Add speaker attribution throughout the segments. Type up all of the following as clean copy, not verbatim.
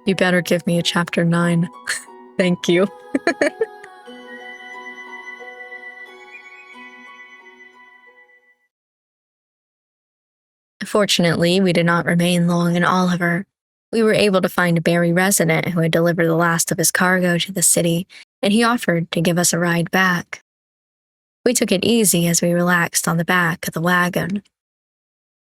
Speaker 1: You better give me a chapter 9. Thank you. Fortunately, we did not remain long in Oliver. We were able to find a Barry resident who had delivered the last of his cargo to the city, and he offered to give us a ride back. We took it easy as we relaxed on the back of the wagon.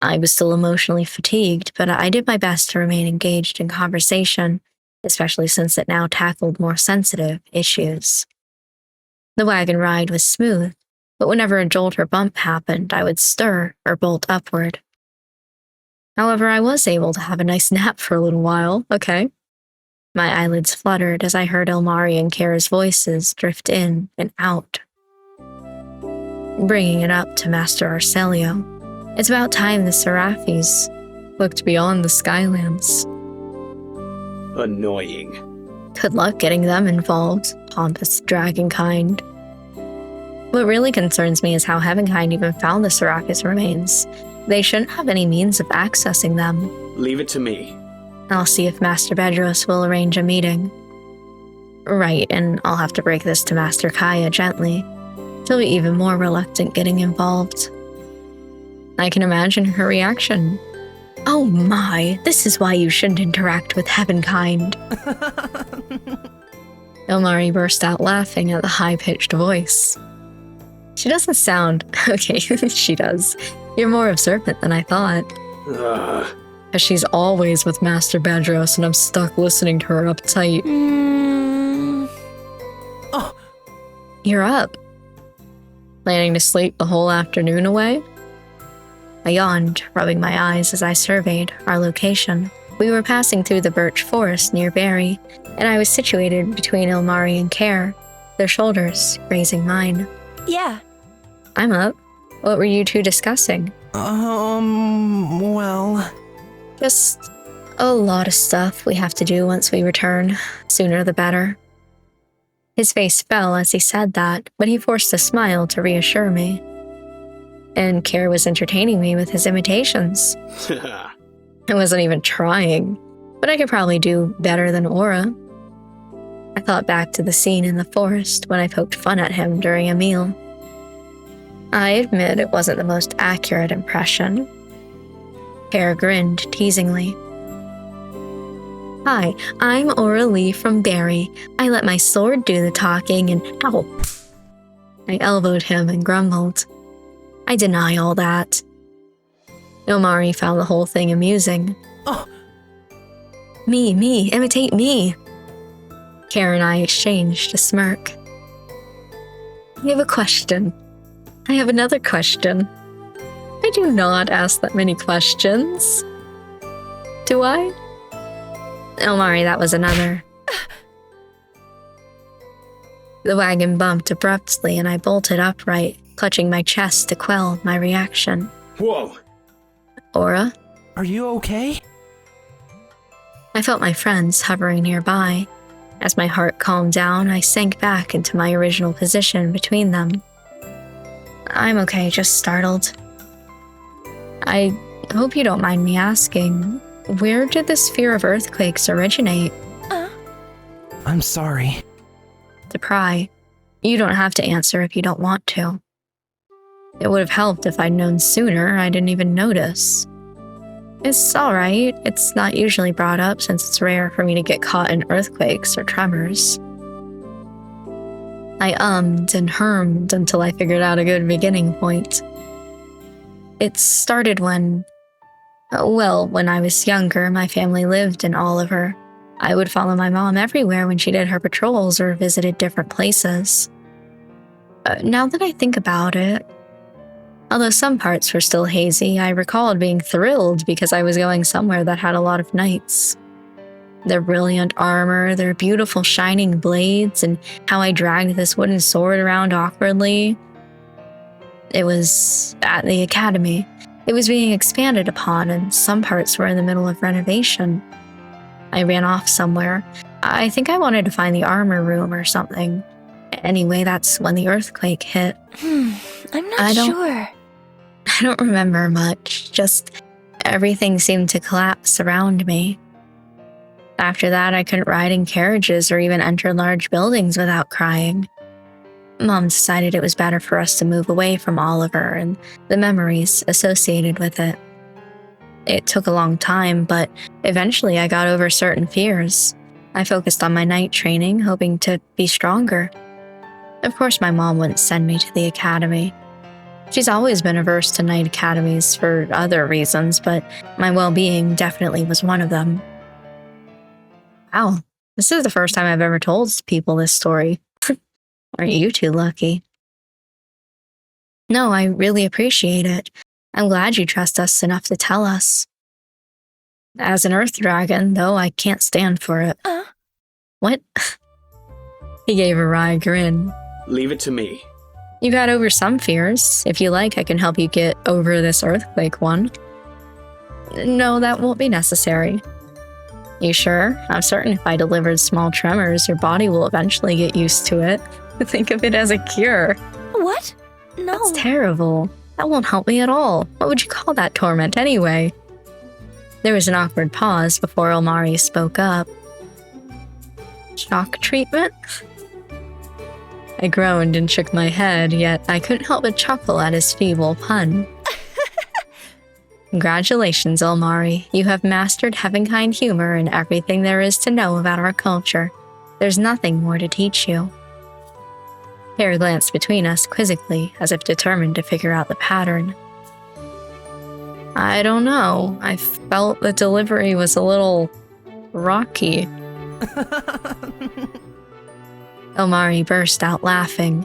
Speaker 1: I was still emotionally fatigued, but I did my best to remain engaged in conversation, especially since it now tackled more sensitive issues. The wagon ride was smooth, but whenever a jolt or bump happened, I would stir or bolt upward. However, I was able to have a nice nap for a little while, okay? My eyelids fluttered as I heard Elmari and Kara's voices drift in and out. Bringing it up to Master Arcelio, it's about time the Seraphis looked beyond the Skylands.
Speaker 2: Annoying.
Speaker 1: Good luck getting them involved, pompous dragonkind. What really concerns me is how Heavenkind even found the Seraphis remains. They shouldn't have any means of accessing them.
Speaker 2: Leave it to me.
Speaker 1: I'll see if Master Bedros will arrange a meeting. Right, and I'll have to break this to Master Kaya gently. She'll be even more reluctant getting involved. I can imagine her reaction. Oh my, this is why you shouldn't interact with Heavenkind. Elmari burst out laughing at the high-pitched voice. She doesn't sound... Okay, she does. You're more observant than I thought. Because she's always with Master Bedros and I'm stuck listening to her uptight.
Speaker 3: Oh.
Speaker 1: You're up. Planning to sleep the whole afternoon away? I yawned, rubbing my eyes as I surveyed our location. We were passing through the birch forest near Barry, and I was situated between Elmari and Care, their shoulders grazing mine.
Speaker 4: Yeah.
Speaker 1: I'm up. What were you two discussing?
Speaker 3: Well...
Speaker 1: Just a lot of stuff we have to do once we return. Sooner the better. His face fell as he said that, but he forced a smile to reassure me. And Care was entertaining me with his imitations. I wasn't even trying, but I could probably do better than Aura. I thought back to the scene in the forest when I poked fun at him during a meal. I admit it wasn't the most accurate impression. Care grinned teasingly. Hi, I'm Aura Lee from Barry. I let my sword do the talking and ow! I elbowed him and grumbled. I deny all that. Elmari found the whole thing amusing.
Speaker 3: Oh.
Speaker 1: Me, imitate me. Care and I exchanged a smirk. I have a question. I have another question. I do not ask that many questions. Do I? Elmari, that was another. The wagon bumped abruptly and I bolted upright, clutching my chest to quell my reaction.
Speaker 2: Whoa!
Speaker 1: Aura?
Speaker 3: Are you okay?
Speaker 1: I felt my friends hovering nearby. As my heart calmed down, I sank back into my original position between them. I'm okay, just startled. I hope you don't mind me asking, where did this fear of earthquakes originate?
Speaker 3: I'm sorry.
Speaker 1: To pry. You don't have to answer if you don't want to. It would have helped if I'd known sooner. I didn't even notice. It's alright. It's not usually brought up since it's rare for me to get caught in earthquakes or tremors. I ummed and hermed until I figured out a good beginning point. It started when I was younger, my family lived in Oliver. I would follow my mom everywhere when she did her patrols or visited different places. Now that I think about it, although some parts were still hazy, I recalled being thrilled because I was going somewhere that had a lot of knights. Their brilliant armor, their beautiful shining blades, and how I dragged this wooden sword around awkwardly. It was at the academy. It was being expanded upon, and some parts were in the middle of renovation. I ran off somewhere. I think I wanted to find the armor room or something. Anyway, that's when the earthquake hit.
Speaker 4: I'm not sure.
Speaker 1: I don't remember much, just everything seemed to collapse around me. After that, I couldn't ride in carriages or even enter large buildings without crying. Mom decided it was better for us to move away from Oliver and the memories associated with it. It took a long time, but eventually I got over certain fears. I focused on my night training, hoping to be stronger. Of course, my mom wouldn't send me to the academy. She's always been averse to night academies for other reasons, but my well-being definitely was one of them. Wow, this is the first time I've ever told people this story. Aren't you too lucky? No, I really appreciate it. I'm glad you trust us enough to tell us. As an earth dragon, though, I can't stand for it. What? He gave a wry grin.
Speaker 2: Leave it to me.
Speaker 1: You got over some fears. If you like, I can help you get over this earthquake one. No, that won't be necessary. You sure? I'm certain if I delivered small tremors, your body will eventually get used to it. Think of it as a cure.
Speaker 4: What? No.
Speaker 1: That's terrible. That won't help me at all. What would you call that torment anyway? There was an awkward pause before Omari spoke up. Shock treatment? I groaned and shook my head, yet I couldn't help but chuckle at his feeble pun. Congratulations, Omari. You have mastered heavenkind humor and everything there is to know about our culture. There's nothing more to teach you. Harry glanced between us quizzically, as if determined to figure out the pattern. I don't know. I felt the delivery was a little rocky. Omari burst out laughing.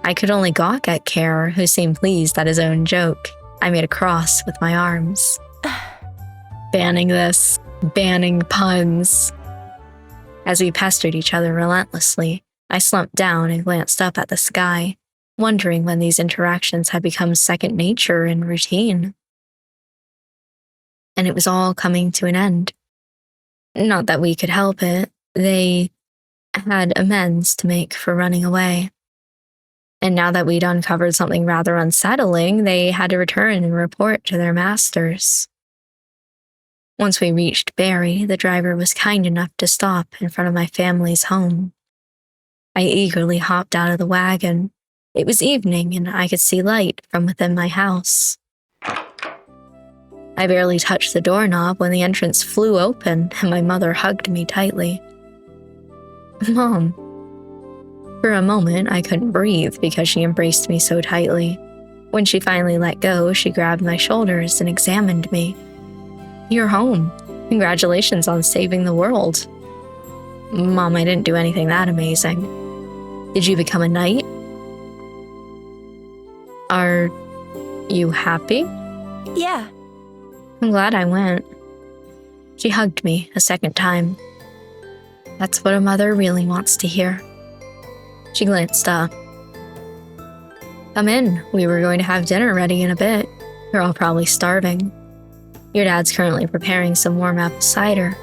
Speaker 1: I could only gawk at Care, who seemed pleased at his own joke. I made a cross with my arms. Banning this. Banning puns. As we pestered each other relentlessly, I slumped down and glanced up at the sky, wondering when these interactions had become second nature and routine. And it was all coming to an end. Not that we could help it. They had amends to make for running away. And now that we'd uncovered something rather unsettling, they had to return and report to their masters. Once we reached Barry, the driver was kind enough to stop in front of my family's home. I eagerly hopped out of the wagon. It was evening and I could see light from within my house. I barely touched the doorknob when the entrance flew open and my mother hugged me tightly. Mom. For a moment, I couldn't breathe because she embraced me so tightly. When she finally let go, she grabbed my shoulders and examined me. You're home. Congratulations on saving the world. Mom, I didn't do anything that amazing. Did you become a knight? Are you happy?
Speaker 4: Yeah.
Speaker 1: I'm glad I went. She hugged me a second time. That's what a mother really wants to hear. She glanced up. Come in. We were going to have dinner ready in a bit. You're all probably starving. Your dad's currently preparing some warm apple cider.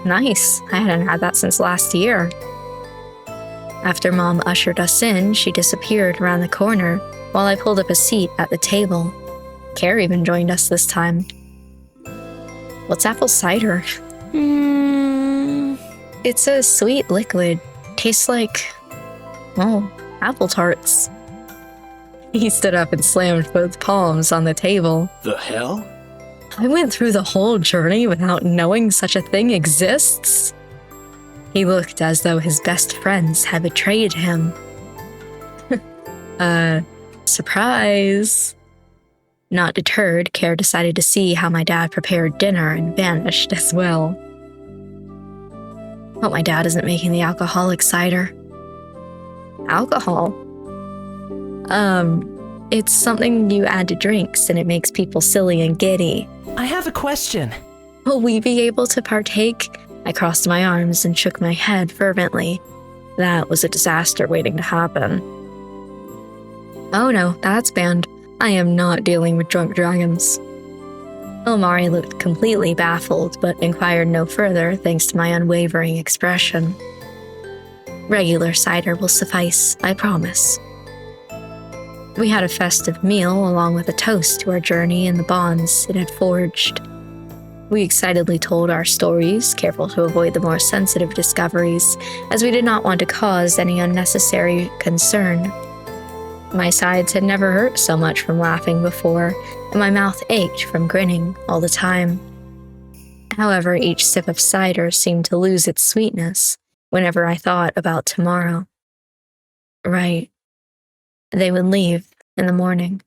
Speaker 1: Nice. I hadn't had that since last year. After Mom ushered us in, she disappeared around the corner while I pulled up a seat at the table. Care even joined us this time. What's apple cider? It's a sweet liquid. Tastes like, apple tarts. He stood up and slammed both palms on the table.
Speaker 2: The hell?
Speaker 1: I went through the whole journey without knowing such a thing exists. He looked as though his best friends had betrayed him. Surprise. Not deterred, Care decided to see how my dad prepared dinner and vanished as well. Hope my dad isn't making the alcoholic cider. Alcohol? It's something you add to drinks and it makes people silly and giddy.
Speaker 3: I have a question.
Speaker 1: Will we be able to partake? I crossed my arms and shook my head fervently. That was a disaster waiting to happen. Oh no, that's banned. I am not dealing with drunk dragons. Omari looked completely baffled, but inquired no further thanks to my unwavering expression. Regular cider will suffice, I promise. We had a festive meal along with a toast to our journey and the bonds it had forged. We excitedly told our stories, careful to avoid the more sensitive discoveries, as we did not want to cause any unnecessary concern. My sides had never hurt so much from laughing before, and my mouth ached from grinning all the time. However, each sip of cider seemed to lose its sweetness whenever I thought about tomorrow. Right. They would leave in the morning.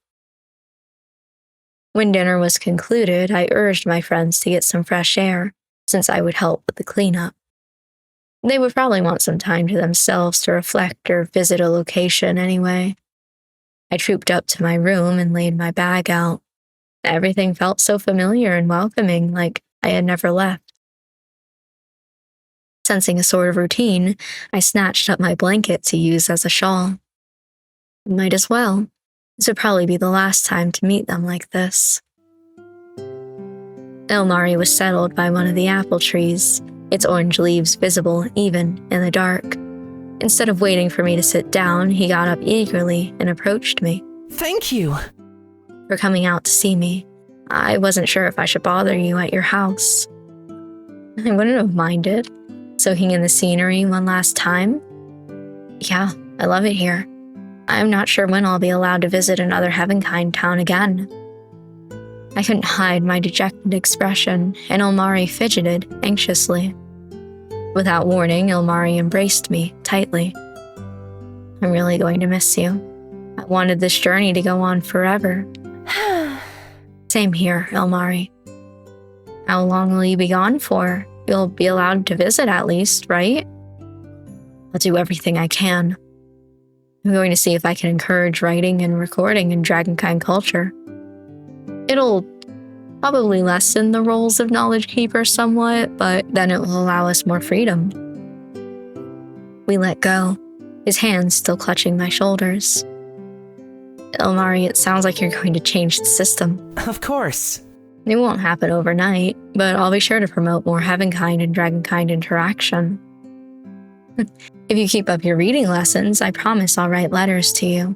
Speaker 1: When dinner was concluded, I urged my friends to get some fresh air, since I would help with the cleanup. They would probably want some time to themselves to reflect or visit a location anyway. I trooped up to my room and laid my bag out. Everything felt so familiar and welcoming, like I had never left. Sensing a sort of routine, I snatched up my blanket to use as a shawl. Might as well. This would probably be the last time to meet them like this. Ilmari was settled by one of the apple trees, its orange leaves visible even in the dark. Instead of waiting for me to sit down, he got up eagerly and approached me.
Speaker 3: Thank you.
Speaker 1: For coming out to see me. I wasn't sure if I should bother you at your house. I wouldn't have minded. Soaking in the scenery one last time? Yeah, I love it here. I'm not sure when I'll be allowed to visit another Heavenkind town again. I couldn't hide my dejected expression, and Ilmari fidgeted anxiously. Without warning, Ilmari embraced me tightly. I'm really going to miss you. I wanted this journey to go on forever. Same here, Ilmari. How long will you be gone for? You'll be allowed to visit at least, right? I'll do everything I can. I'm going to see if I can encourage writing and recording in Dragonkind culture. It'll probably lessen the roles of Knowledge Keeper somewhat, but then it will allow us more freedom. We let go, his hands still clutching my shoulders. Ilmari, it sounds like you're going to change the system.
Speaker 3: Of course.
Speaker 1: It won't happen overnight, but I'll be sure to promote more Heavenkind and Dragonkind interaction. If you keep up your reading lessons, I promise I'll write letters to you.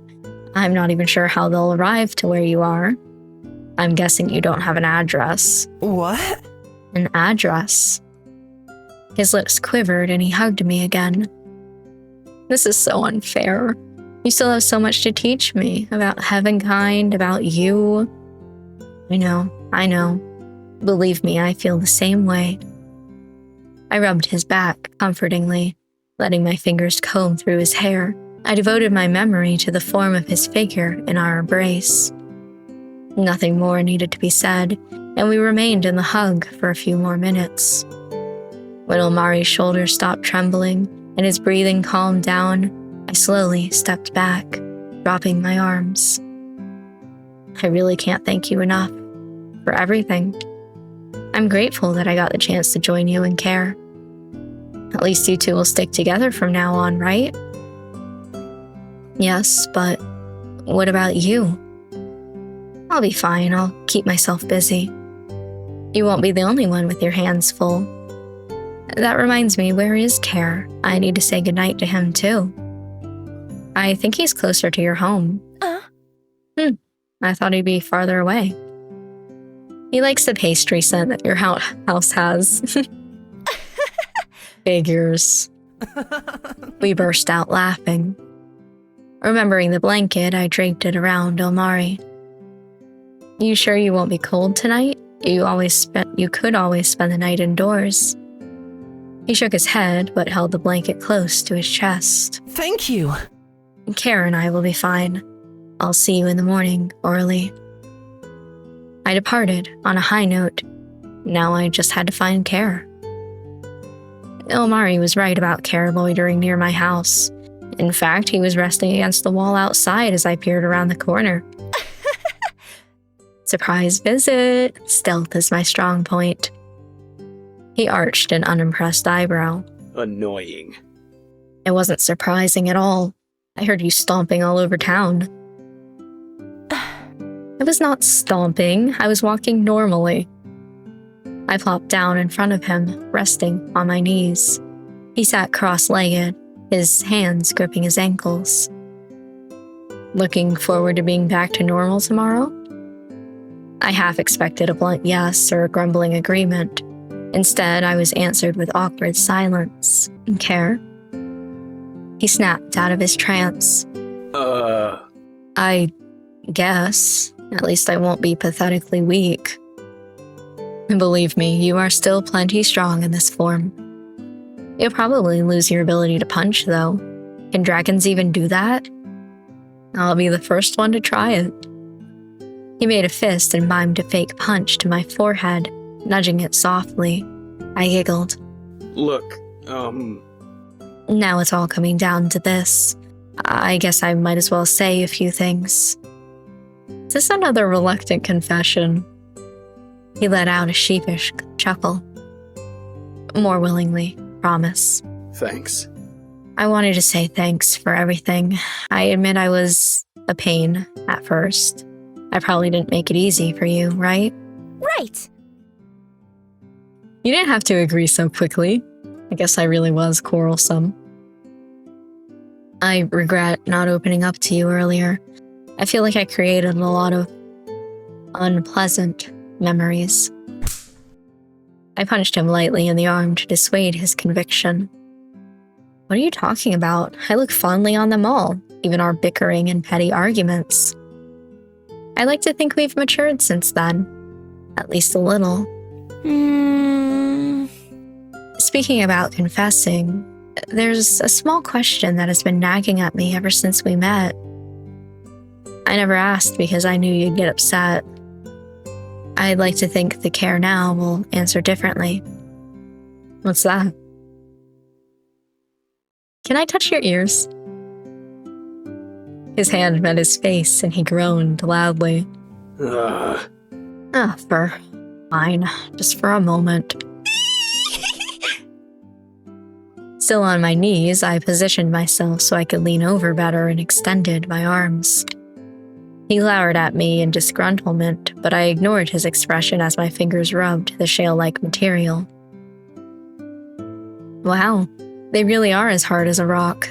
Speaker 1: I'm not even sure how they'll arrive to where you are. I'm guessing you don't have an address.
Speaker 3: What?
Speaker 1: An address. His lips quivered and he hugged me again. This is so unfair. You still have so much to teach me about Heavenkind, about you. I know. Believe me, I feel the same way. I rubbed his back comfortingly, letting my fingers comb through his hair. I devoted my memory to the form of his figure in our embrace. Nothing more needed to be said, and we remained in the hug for a few more minutes. When Ilmari's shoulders stopped trembling and his breathing calmed down, I slowly stepped back, dropping my arms. I really can't thank you enough for everything. I'm grateful that I got the chance to join you and care. At least you two will stick together from now on, right? Yes, but what about you? I'll be fine. I'll keep myself busy. You won't be the only one with your hands full. That reminds me, where is Care? I need to say goodnight to him too. I think he's closer to your home. I thought he'd be farther away. He likes the pastry scent that your house has. Figures. We burst out laughing. Remembering the blanket, I draped it around Ilmari. You sure you won't be cold tonight? You could always spend the night indoors. He shook his head, but held the blanket close to his chest.
Speaker 3: Thank you.
Speaker 1: Care and I will be fine. I'll see you in the morning, Orly. I departed on a high note. Now I just had to find Care. Ilmari was right about Care loitering near my house. In fact, he was resting against the wall outside as I peered around the corner. Surprise visit. Stealth is my strong point. He arched an unimpressed eyebrow.
Speaker 2: Annoying.
Speaker 1: It wasn't surprising at all. I heard you stomping all over town. I was not stomping. I was walking normally. I plopped down in front of him, resting on my knees. He sat cross-legged, his hands gripping his ankles. Looking forward to being back to normal tomorrow? I half expected a blunt yes or a grumbling agreement. Instead, I was answered with awkward silence. Care? He snapped out of his trance. I guess. At least I won't be pathetically weak. And believe me, you are still plenty strong in this form. You'll probably lose your ability to punch, though. Can dragons even do that? I'll be the first one to try it. He made a fist and mimed a fake punch to my forehead, nudging it softly. I giggled.
Speaker 2: Look,
Speaker 1: Now it's all coming down to this. I guess I might as well say a few things. Is this another reluctant confession? He let out a sheepish chuckle. More willingly, promise.
Speaker 2: thanks.
Speaker 1: I wanted to say thanks for everything. I admit I was a pain at first. I probably didn't make it easy for you, right?
Speaker 4: Right.
Speaker 1: You didn't have to agree so quickly. I guess I really was quarrelsome. I regret not opening up to you earlier. I feel like I created a lot of unpleasant memories. I punched him lightly in the arm to dissuade his conviction. What are you talking about? I look fondly on them all, even our bickering and petty arguments. I like to think we've matured since then. At least a little. Speaking about confessing, there's a small question that has been nagging at me ever since we met. I never asked because I knew you'd get upset. I'd like to think the Care now will answer differently. What's that? Can I touch your ears? His hand met his face and he groaned loudly. Fine. Just for a moment. Still on my knees, I positioned myself so I could lean over better and extended my arms. He glowered at me in disgruntlement, but I ignored his expression as my fingers rubbed the shale-like material. Wow, they really are as hard as a rock.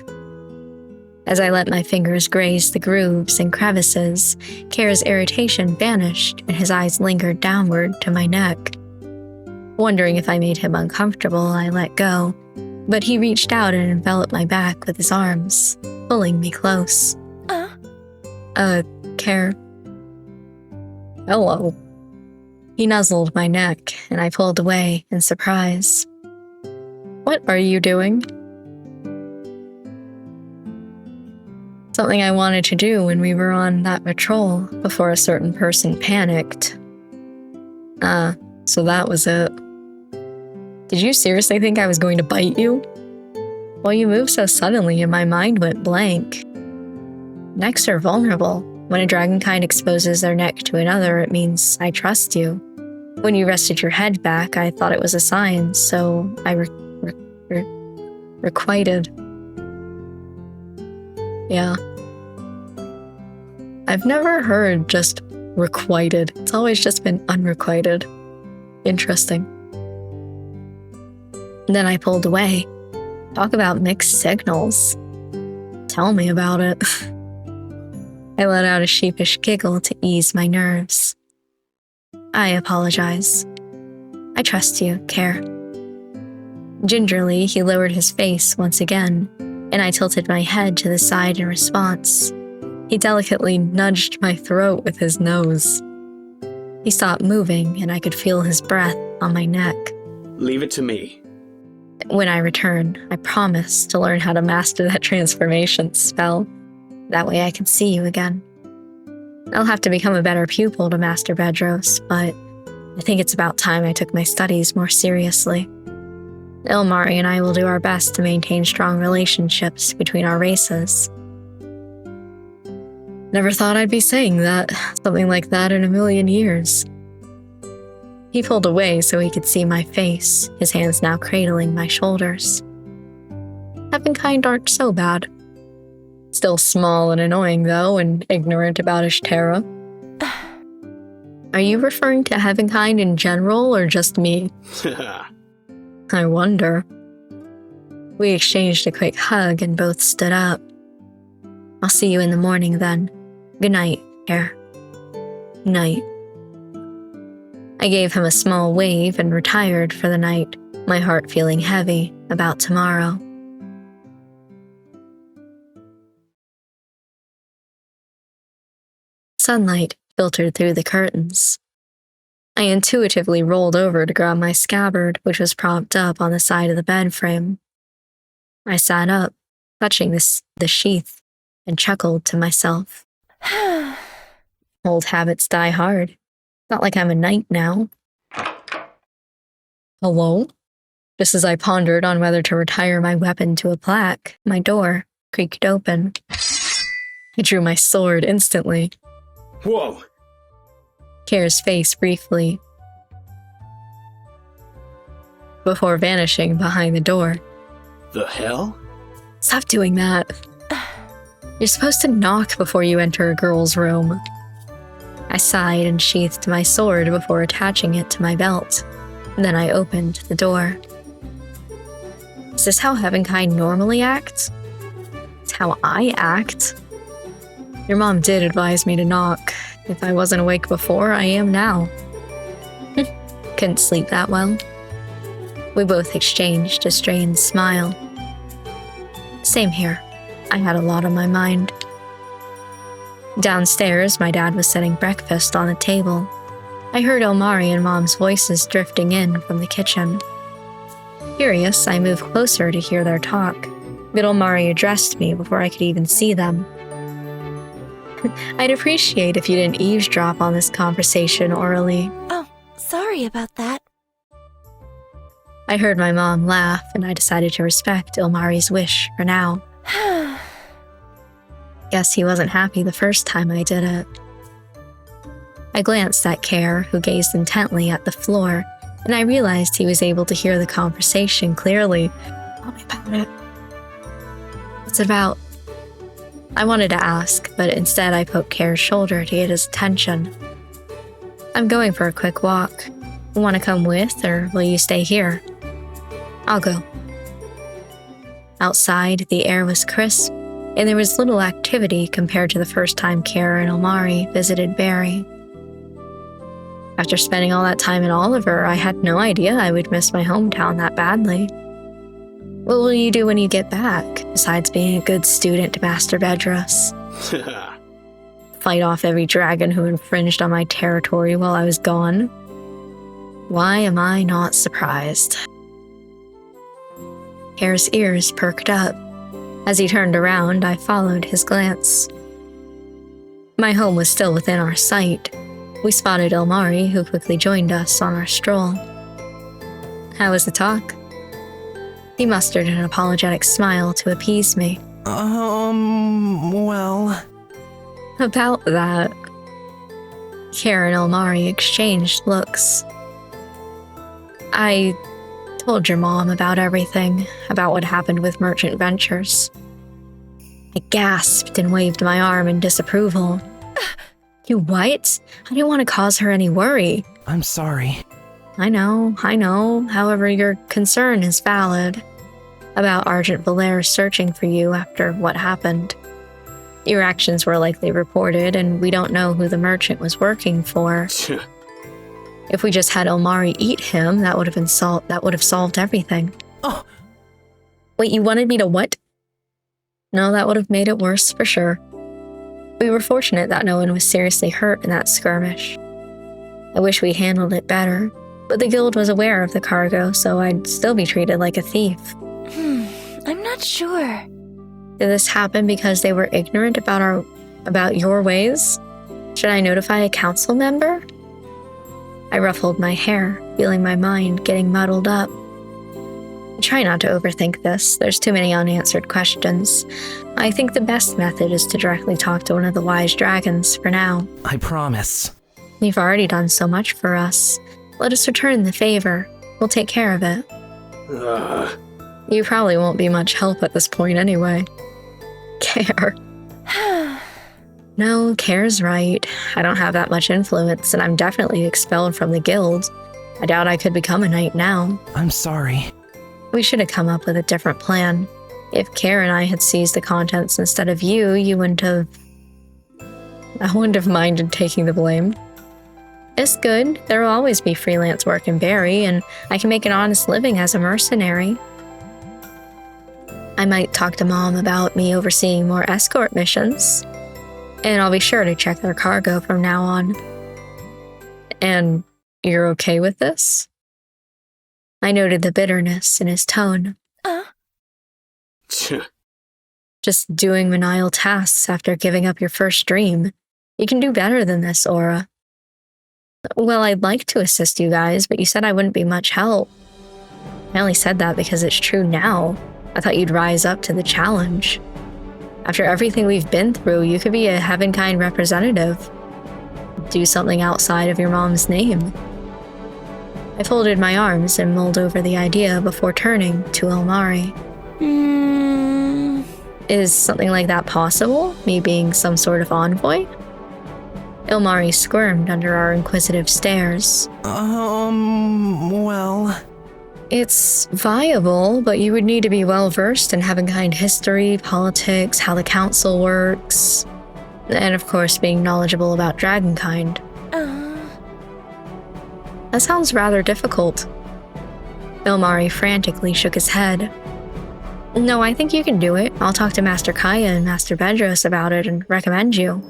Speaker 1: As I let my fingers graze the grooves and crevices, Care's irritation vanished and his eyes lingered downward to my neck. Wondering if I made him uncomfortable, I let go, but he reached out and enveloped my back with his arms, pulling me close. Care. Hello. He nuzzled my neck, and I pulled away in surprise. What are you doing? Something I wanted to do when we were on that patrol before a certain person panicked. So that was it. Did you seriously think I was going to bite you? Well, you moved so suddenly and my mind went blank. Necks are vulnerable. When a dragonkind exposes their neck to another, it means I trust you. When you rested your head back, I thought it was a sign, so I requited. Yeah. I've never heard just requited. It's always just been unrequited. Interesting. Then I pulled away. Talk about mixed signals. Tell me about it. I let out a sheepish giggle to ease my nerves. I apologize. I trust you, Care. Gingerly, he lowered his face once again, and I tilted my head to the side in response. He delicately nudged my throat with his nose. He stopped moving, and I could feel his breath on my neck.
Speaker 2: Leave it to me.
Speaker 1: When I return, I promise to learn how to master that transformation spell. That way I can see you again. I'll have to become a better pupil to master Bedros, but I think it's about time I took my studies more seriously. Ilmari and I will do our best to maintain strong relationships between our races. Never thought I'd be saying that, something like that in a million years. He pulled away so he could see my face, his hands now cradling my shoulders. Heavenkind aren't so bad. Still small and annoying, though, and ignorant about Ishtera. Are you referring to Heavenkind in general, or just me? I wonder. We exchanged a quick hug and both stood up. I'll see you in the morning then. Good night, Care. Night. I gave him a small wave and retired for the night, my heart feeling heavy about tomorrow. Sunlight filtered through the curtains. I intuitively rolled over to grab my scabbard, which was propped up on the side of the bed frame. I sat up, touching the sheath, and chuckled to myself. Old habits die hard. Not like I'm a knight now. Hello? Just as I pondered on whether to retire my weapon to a plaque, my door creaked open. I drew my sword instantly.
Speaker 2: Whoa!
Speaker 1: Kair's face briefly, before vanishing behind the door.
Speaker 2: The hell?
Speaker 1: Stop doing that. You're supposed to knock before you enter a girl's room. I sighed and sheathed my sword before attaching it to my belt. Then I opened the door. Is this how Heavenkind normally acts? It's how I act. Your mom did advise me to knock. If I wasn't awake before, I am now. Couldn't sleep that well. We both exchanged a strained smile. Same here. I had a lot on my mind. Downstairs, my dad was setting breakfast on the table. I heard Elmari and Mom's voices drifting in from the kitchen. Curious, I moved closer to hear their talk, but Elmari addressed me before I could even see them. I'd appreciate if you didn't eavesdrop on this conversation orally.
Speaker 4: Oh, sorry about that.
Speaker 1: I heard my mom laugh, and I decided to respect Elmari's wish for now. Guess he wasn't happy the first time I did it. I glanced at Kair, who gazed intently at the floor, and I realized he was able to hear the conversation clearly. Tell me about it. What's it about? I wanted to ask, but instead I poked Kair's shoulder to get his attention. I'm going for a quick walk. Want to come with, or will you stay here? I'll go. Outside, the air was crisp, and there was little activity compared to the first time Kair and Elmari visited Barry. After spending all that time in Oliver, I had no idea I would miss my hometown that badly. What will you do when you get back, besides being a good student to Master Bedros? Fight off every dragon who infringed on my territory while I was gone? Why am I not surprised? Kair's ears perked up. As he turned around, I followed his glance. My home was still within our sight. We spotted Elmari, who quickly joined us on our stroll. How was the talk? He mustered an apologetic smile to appease me.
Speaker 3: Well...
Speaker 1: About that. Kair and Elmari exchanged looks. I told your mom about everything, about what happened with Merchant Ventures. I gasped and waved my arm in disapproval. You what? I didn't want to cause her any worry.
Speaker 3: I'm sorry.
Speaker 1: I know. However, your concern is valid. About Argent Valer searching for you after what happened. Your actions were likely reported, and we don't know who the merchant was working for. If we just had Elmari eat him, that would have solved everything.
Speaker 3: Oh.
Speaker 1: Wait, you wanted me to what? No, that would have made it worse for sure. We were fortunate that no one was seriously hurt in that skirmish. I wish we'd handled it better, but the guild was aware of the cargo, so I'd still be treated like a thief.
Speaker 4: I'm not sure.
Speaker 1: Did this happen because they were ignorant about your ways? Should I notify a council member? I ruffled my hair, feeling my mind getting muddled up. Try not to overthink this. There's too many unanswered questions. I think the best method is to directly talk to one of the wise dragons for now.
Speaker 3: I promise.
Speaker 1: You've already done so much for us. Let us return the favor. We'll take care of it. You probably won't be much help at this point anyway. Kair. No, Kair's right. I don't have that much influence, and I'm definitely expelled from the guild. I doubt I could become a knight now.
Speaker 3: I'm sorry.
Speaker 1: We should have come up with a different plan. If Kair and I had seized the contents instead of you, I wouldn't have minded taking the blame. It's good. There will always be freelance work in Barry, and I can make an honest living as a mercenary. I might talk to Mom about me overseeing more escort missions, and I'll be sure to check their cargo from now on. And you're okay with this? I noted the bitterness in his tone. Just doing menial tasks after giving up your first dream. You can do better than this, Aura. Well, I'd like to assist you guys, but you said I wouldn't be much help. I only said that because it's true now. I thought you'd rise up to the challenge. After everything we've been through, you could be a Heavenkind representative. Do something outside of your mom's name. I folded my arms and mulled over the idea before turning to Ilmari. Is something like that possible? Me being some sort of envoy? Ilmari squirmed under our inquisitive stares.
Speaker 3: Well...
Speaker 1: It's viable, but you would need to be well-versed in Heavenkind history, politics, how the council works, and of course being knowledgeable about Dragonkind. That sounds rather difficult. Ilmari frantically shook his head. No, I think you can do it. I'll talk to Master Kaya and Master Bedros about it and recommend you.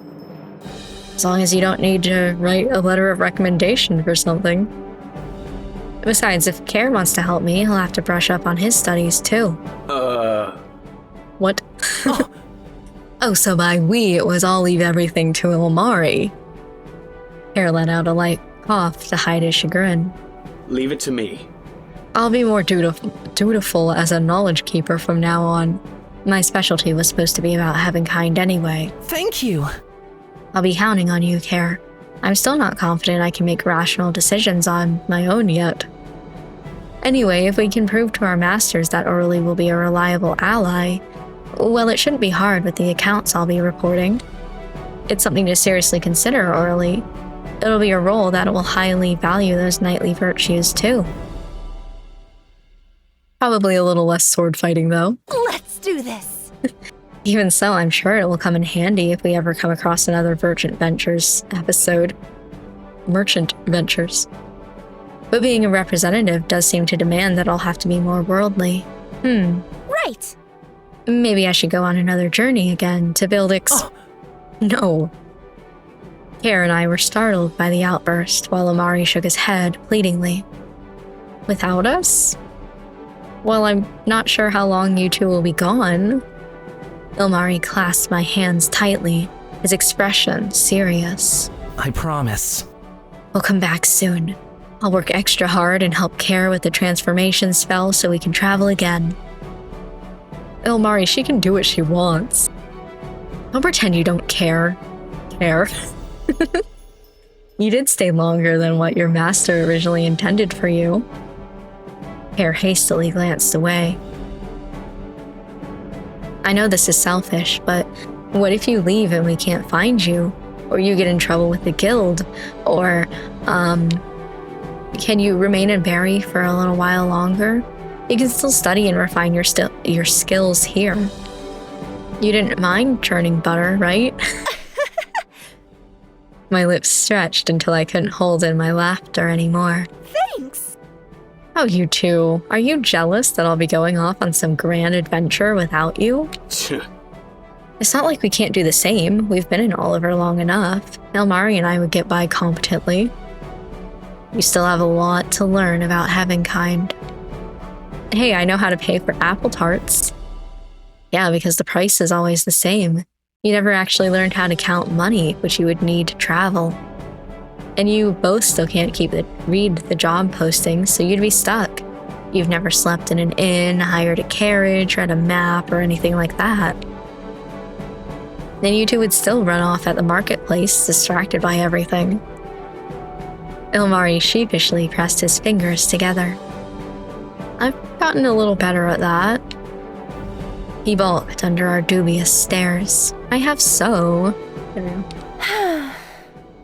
Speaker 1: As long as you don't need to write a letter of recommendation for something. Besides, if Care wants to help me, he'll have to brush up on his studies too. What? Oh, so by we, it was I'll leave everything to Ilmari. Care let out a light cough to hide his chagrin.
Speaker 2: Leave it to me.
Speaker 1: I'll be more dutiful as a knowledge keeper from now on. My specialty was supposed to be about Heavenkind anyway.
Speaker 3: Thank you!
Speaker 1: I'll be counting on you, Care. I'm still not confident I can make rational decisions on my own yet. Anyway, if we can prove to our masters that Orly will be a reliable ally, well, it shouldn't be hard with the accounts I'll be reporting. It's something to seriously consider, Orly. It'll be a role that will highly value those knightly virtues, too. Probably a little less sword fighting, though.
Speaker 4: Let's do this!
Speaker 1: Even so, I'm sure it will come in handy if we ever come across another Merchant Ventures episode. Merchant Ventures. But being a representative does seem to demand that I'll have to be more worldly.
Speaker 4: Right!
Speaker 1: Maybe I should go on another journey again to build No. Care and I were startled by the outburst while Amari shook his head pleadingly. Without us? Well, I'm not sure how long you two will be gone. Ilmari clasped my hands tightly, his expression serious.
Speaker 3: I promise.
Speaker 1: We'll come back soon. I'll work extra hard and help Care with the transformation spell so we can travel again. Ilmari, she can do what she wants. Don't pretend you don't care. Care. You did stay longer than what your master originally intended for you. Care hastily glanced away. I know this is selfish, but what if you leave and we can't find you? Or you get in trouble with the guild? Or, can you remain in Barry for a little while longer? You can still study and refine your skills here. You didn't mind churning butter, right? My lips stretched until I couldn't hold in my laughter anymore.
Speaker 4: Thanks!
Speaker 1: Oh, you two. Are you jealous that I'll be going off on some grand adventure without you? It's not like we can't do the same. We've been in Oliver long enough. Ilmari and I would get by competently. You still have a lot to learn about Heavenkind. Hey, I know how to pay for apple tarts. Yeah, because the price is always the same. You never actually learned how to count money, which you would need to travel. And you both still can't read the job postings, so you'd be stuck. You've never slept in an inn, hired a carriage, read a map, or anything like that. Then you two would still run off at the marketplace, distracted by everything. Ilmari sheepishly pressed his fingers together. I've gotten a little better at that. He balked under our dubious stares. I have so.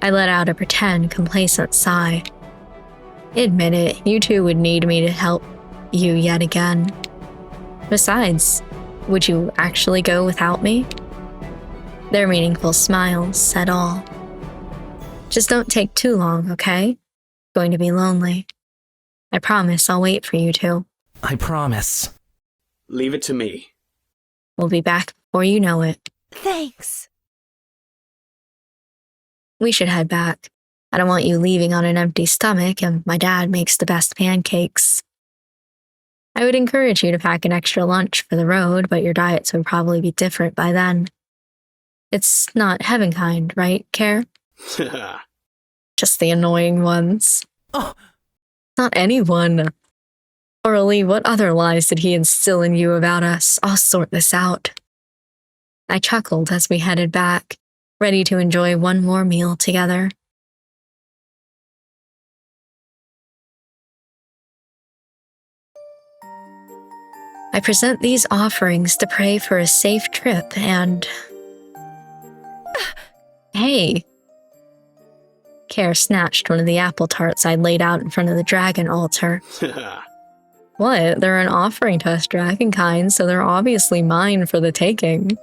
Speaker 1: I let out a pretend complacent sigh. Admit it, you two would need me to help you yet again. Besides, would you actually go without me? Their meaningful smiles said all. Just don't take too long, okay? Going to be lonely. I promise I'll wait for you two.
Speaker 3: I promise.
Speaker 2: Leave it to me.
Speaker 1: We'll be back before you know it.
Speaker 4: Thanks.
Speaker 1: We should head back. I don't want you leaving on an empty stomach, and my dad makes the best pancakes. I would encourage you to pack an extra lunch for the road, but your diets would probably be different by then. It's not Heavenkind, right, Care? Just the annoying ones.
Speaker 3: Oh,
Speaker 1: Not anyone. Orally, what other lies did he instill in you about us? I'll sort this out. I chuckled as we headed back, ready to enjoy one more meal together. I present these offerings to pray for a safe trip and... Hey! Care snatched one of the apple tarts I'd laid out in front of the dragon altar. What? They're an offering to us dragonkind, so they're obviously mine for the taking.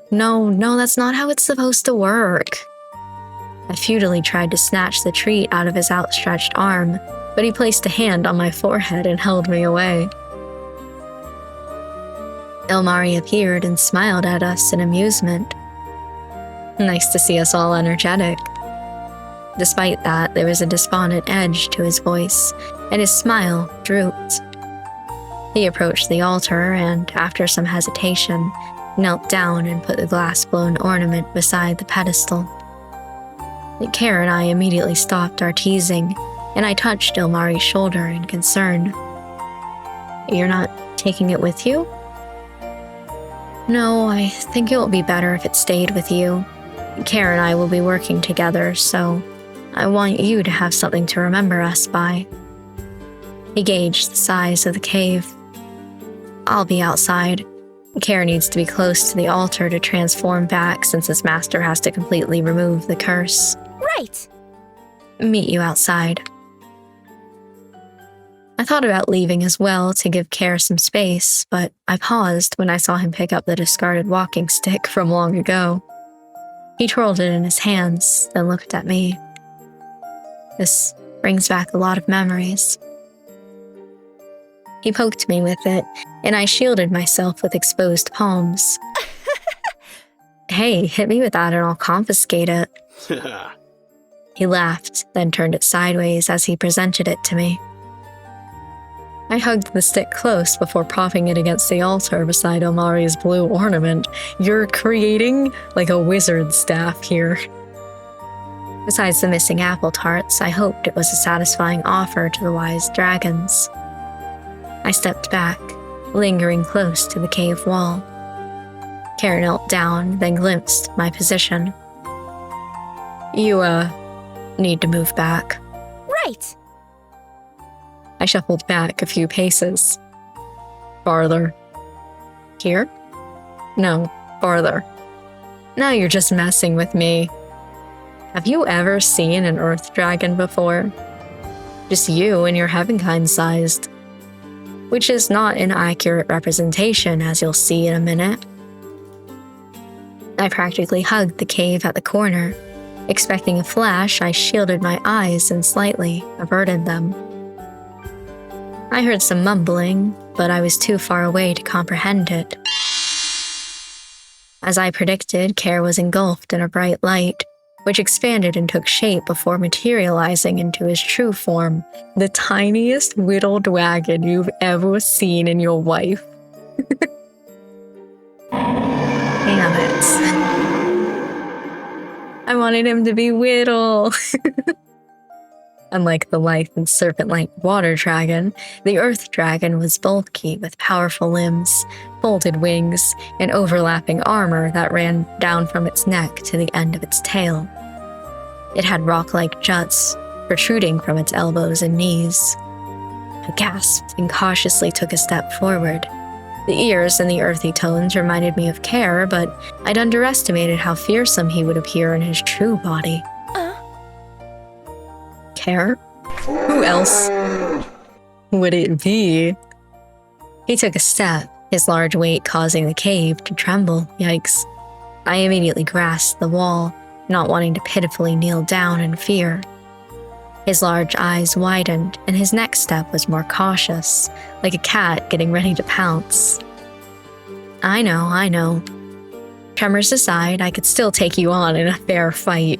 Speaker 1: No, that's not how it's supposed to work. I futilely tried to snatch the treat out of his outstretched arm, but he placed a hand on my forehead and held me away. Ilmari appeared and smiled at us in amusement. Nice to see us all energetic. Despite that, there was a despondent edge to his voice, and his smile drooped. He approached the altar and, after some hesitation, knelt down and put the glass-blown ornament beside the pedestal. Care and I immediately stopped our teasing, and I touched Ilmari's shoulder in concern. You're not taking it with you? No, I think it will be better if it stayed with you. Care and I will be working together, so I want you to have something to remember us by. He gauged the size of the cave. I'll be outside. Care needs to be close to the altar to transform back since his master has to completely remove the curse.
Speaker 4: Right.
Speaker 1: Meet you outside. I thought about leaving as well to give Care some space, but I paused when I saw him pick up the discarded walking stick from long ago. He twirled it in his hands, then looked at me. This brings back a lot of memories. He poked me with it, and I shielded myself with exposed palms. Hey, hit me with that and I'll confiscate it. He laughed, then turned it sideways as he presented it to me. I hugged the stick close before propping it against the altar beside Ilmari's blue ornament. You're creating like a wizard's staff here. Besides the missing apple tarts, I hoped it was a satisfying offer to the wise dragons. I stepped back, lingering close to the cave wall. Care knelt down, then glimpsed my position. You, need to move back.
Speaker 4: Right.
Speaker 1: I shuffled back a few paces. Farther. Here? No, farther. Now you're just messing with me. Have you ever seen an earth dragon before? Just you and your Heavenkind-sized. Which is not an accurate representation, as you'll see in a minute. I practically hugged the cave at the corner. Expecting a flash, I shielded my eyes and slightly averted them. I heard some mumbling, but I was too far away to comprehend it. As I predicted, Care was engulfed in a bright light, which expanded and took shape before materializing into his true form, the tiniest whittled wagon you've ever seen in your life. Damn it. I wanted him to be Whittle. Unlike the lithe and serpent-like water dragon, the earth dragon was bulky with powerful limbs, folded wings, and overlapping armor that ran down from its neck to the end of its tail. It had rock-like juts protruding from its elbows and knees. I gasped and cautiously took a step forward. The ears and the earthy tones reminded me of Care, but I'd underestimated how fearsome he would appear in his true body. Care? Who else would it be? He took a step, his large weight causing the cave to tremble. Yikes. I immediately grasped the wall, not wanting to pitifully kneel down in fear. His large eyes widened, and his next step was more cautious, like a cat getting ready to pounce. I know. Tremors aside, I could still take you on in a fair fight.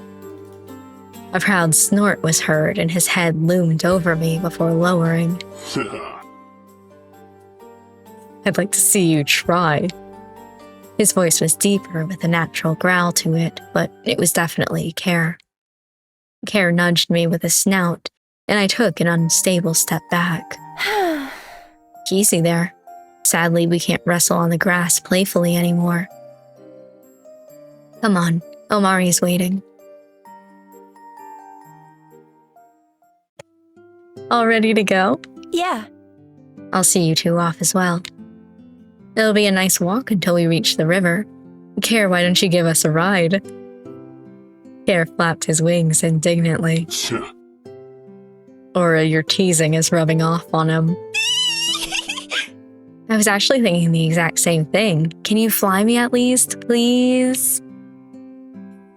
Speaker 1: A proud snort was heard, and his head loomed over me before lowering. I'd like to see you try. His voice was deeper with a natural growl to it, but it was definitely Care. Care nudged me with a snout, and I took an unstable step back. Easy there. Sadly, we can't wrestle on the grass playfully anymore. Come on, Omari's waiting. All ready to go?
Speaker 4: Yeah.
Speaker 1: I'll see you two off as well. It'll be a nice walk until we reach the river. Care, why don't you give us a ride? Care flapped his wings indignantly. Or your teasing is rubbing off on him. I was actually thinking the exact same thing. Can you fly me at least, please?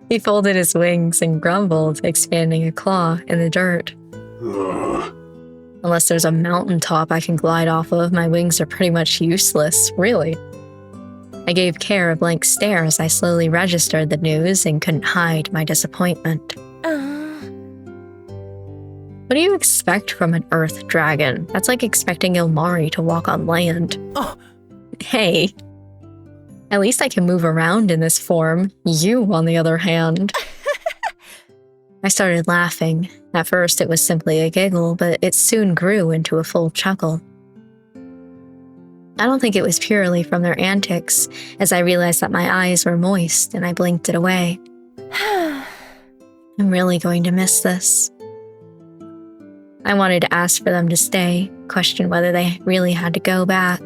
Speaker 1: He folded his wings and grumbled, expanding a claw in the dirt. Unless there's a mountaintop I can glide off of, my wings are pretty much useless, really. I gave Care a blank stare as I slowly registered the news and couldn't hide my disappointment. What do you expect from an earth dragon? That's like expecting Ilmari to walk on land.
Speaker 3: Oh.
Speaker 1: Hey. At least I can move around in this form. You, on the other hand. I started laughing. At first it was simply a giggle, but it soon grew into a full chuckle. I don't think it was purely from their antics, as I realized that my eyes were moist and I blinked it away. I'm really going to miss this. I wanted to ask for them to stay, question whether they really had to go back,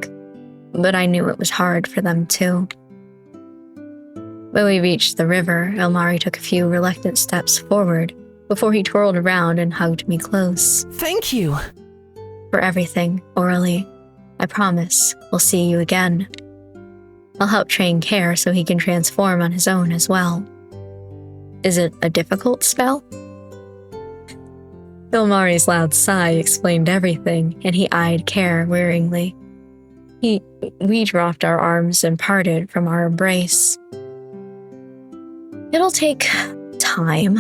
Speaker 1: but I knew it was hard for them too. When we reached the river, Ilmari took a few reluctant steps forward before he twirled around and hugged me close.
Speaker 3: Thank you.
Speaker 1: For everything, Orally. I promise we'll see you again. I'll help train Care so he can transform on his own as well. Is it a difficult spell? Ilmari's loud sigh explained everything, and he eyed Care wearingly. We dropped our arms and parted from our embrace. It'll take time.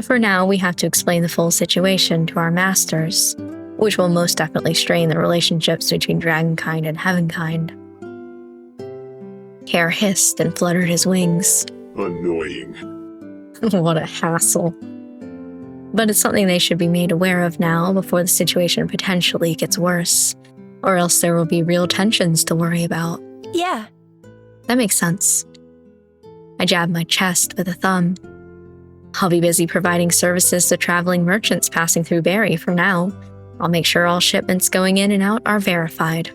Speaker 1: For now, we have to explain the full situation to our masters, which will most definitely strain the relationships between Dragonkind and Heavenkind. Care hissed and fluttered his wings.
Speaker 5: Annoying.
Speaker 1: What a hassle. But it's something they should be made aware of now before the situation potentially gets worse, or else there will be real tensions to worry about.
Speaker 4: Yeah.
Speaker 1: That makes sense. I jabbed my chest with a thumb. I'll be busy providing services to traveling merchants passing through Barry for now. I'll make sure all shipments going in and out are verified.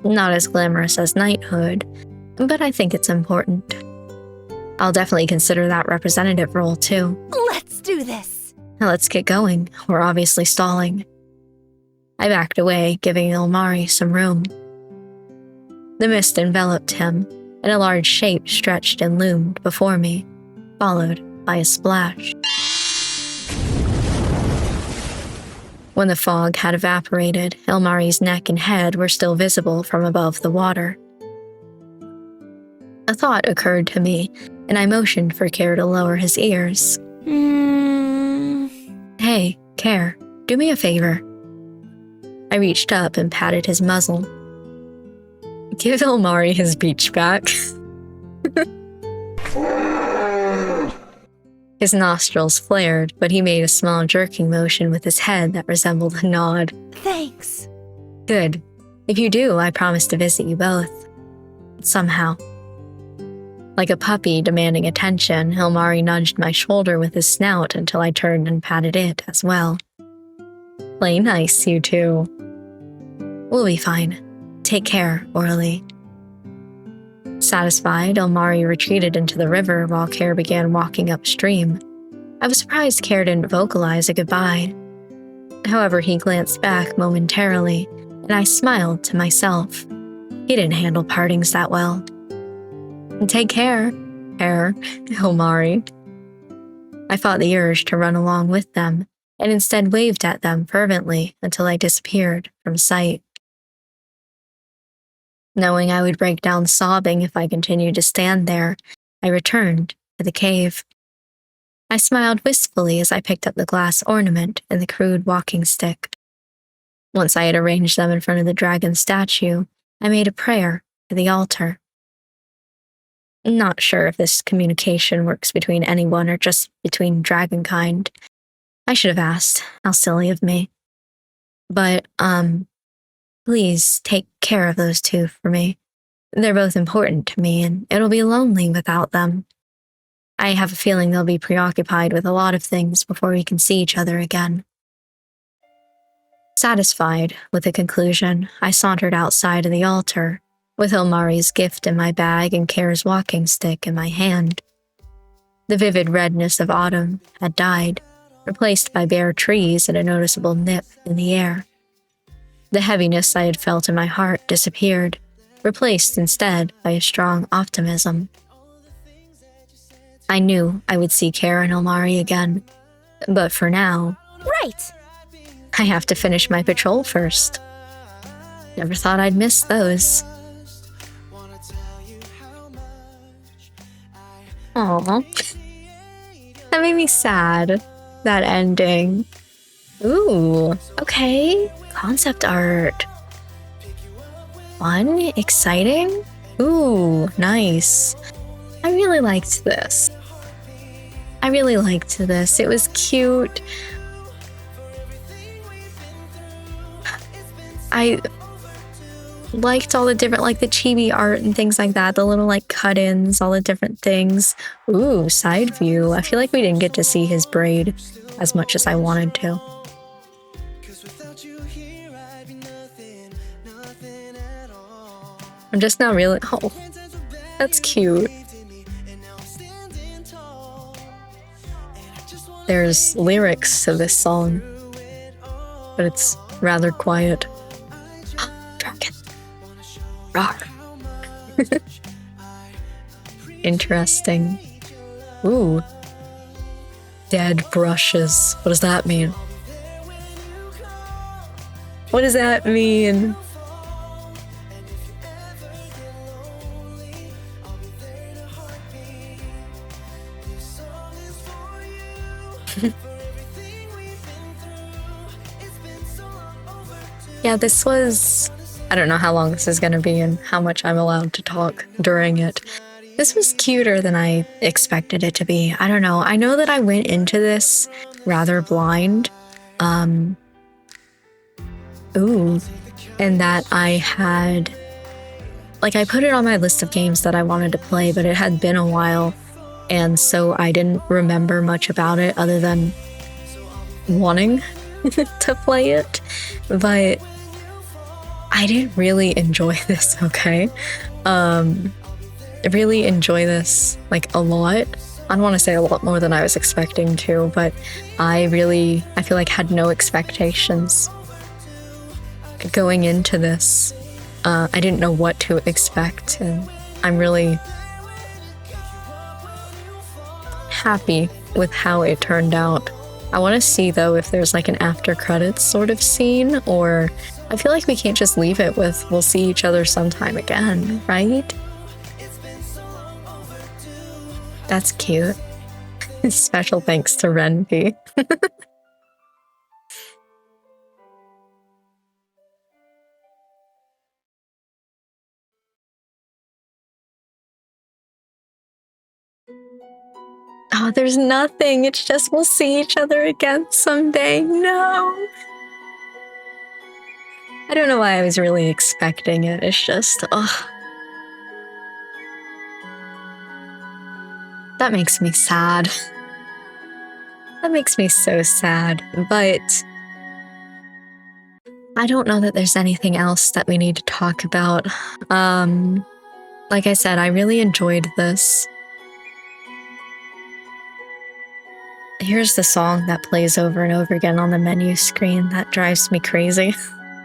Speaker 1: Not as glamorous as knighthood, but I think it's important. I'll definitely consider that representative role too.
Speaker 4: Let's do this.
Speaker 1: Now let's get going. We're obviously stalling. I backed away, giving Ilmari some room. The mist enveloped him, and a large shape stretched and loomed before me, followed by a splash. When the fog had evaporated, Ilmari's neck and head were still visible from above the water. A thought occurred to me, and I motioned for Care to lower his ears. Hey, Care, do me a favor. I reached up and patted his muzzle. Give Ilmari his beach back. His nostrils flared, but he made a small jerking motion with his head that resembled a nod.
Speaker 4: Thanks.
Speaker 1: Good. If you do, I promise to visit you both. Somehow. Like a puppy demanding attention, Ilmari nudged my shoulder with his snout until I turned and patted it as well. Play nice, you two. We'll be fine. Take care, Orally. Satisfied, Ilmari retreated into the river while Care began walking upstream. I was surprised Care didn't vocalize a goodbye. However, he glanced back momentarily, and I smiled to myself. He didn't handle partings that well. Take care. hair, Hilmari. I fought the urge to run along with them, and instead waved at them fervently until I disappeared from sight. Knowing I would break down sobbing if I continued to stand there, I returned to the cave. I smiled wistfully as I picked up the glass ornament and the crude walking stick. Once I had arranged them in front of the dragon statue, I made a prayer to the altar. Not sure if this communication works between anyone or just between dragonkind. I should have asked. How silly of me. But, please take care of those two for me. They're both important to me, and it'll be lonely without them. I have a feeling they'll be preoccupied with a lot of things before we can see each other again. Satisfied with the conclusion, I sauntered outside of the altar, with Hilmari's gift in my bag and Kair's walking stick in my hand. The vivid redness of autumn had died, replaced by bare trees and a noticeable nip in the air. The heaviness I had felt in my heart disappeared, replaced instead by a strong optimism. I knew I would see Kair and Hilmari again, but for now,
Speaker 4: Right!
Speaker 1: I have to finish my patrol first. Never thought I'd miss those. Aww. That made me sad, that ending. Ooh, okay. Concept art. Fun, exciting. Ooh, nice. I really liked this. It was cute. I liked all the different, like the chibi art and things like that, the little like cut-ins, all the different things. Ooh, side view. I feel like we didn't get to see his braid as much as I wanted to. I'm just not really, oh, that's cute. There's lyrics to this song, but it's rather quiet. Dragon. Roar. Interesting. Ooh. Dead brushes. What does that mean? What does that mean? Yeah, this was... I don't know how long this is going to be and how much I'm allowed to talk during it. This was cuter than I expected it to be. I don't know. I know that I went into this rather blind. Ooh. And that I had... Like, I put it on my list of games that I wanted to play, but it had been a while. And so I didn't remember much about it other than wanting to play it. But I did really enjoy this, okay? I really enjoy this, like, a lot. I don't want to say a lot more than I was expecting to, but I feel like had no expectations going into this. I didn't know what to expect, and I'm really happy with how it turned out. I want to see, though, if there's like an after credits sort of scene, or I feel like we can't just leave it with we'll see each other sometime again, right? That's cute. Special thanks to Renpy. Oh, there's nothing. It's just we'll see each other again someday. No. I don't know why I was really expecting it. It's just, oh. That makes me sad. That makes me so sad. But I don't know that there's anything else that we need to talk about. Like I said, I really enjoyed this. Here's the song that plays over and over again on the menu screen that drives me crazy.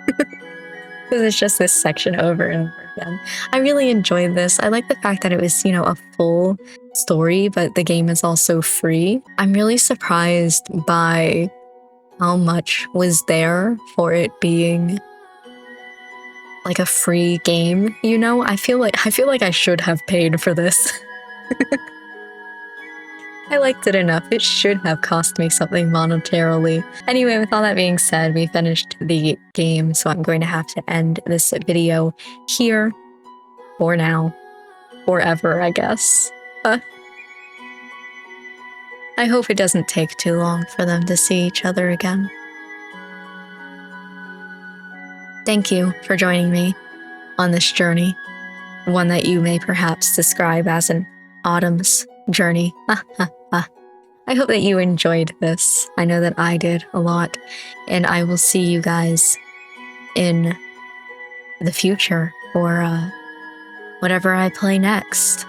Speaker 1: Because it's just this section over and over. Yeah. I really enjoyed this. I like the fact that it was, a full story, but the game is also free. I'm really surprised by how much was there for it being like a free game, I feel like I should have paid for this. I liked it enough. It should have cost me something monetarily. Anyway, with all that being said, we finished the game, so I'm going to have to end this video here for now. Forever, I guess. I hope it doesn't take too long for them to see each other again. Thank you for joining me on this journey, one that you may perhaps describe as an Autumn's journey. I hope that you enjoyed this. I know that I did a lot, and I will see you guys in the future or whatever I play next.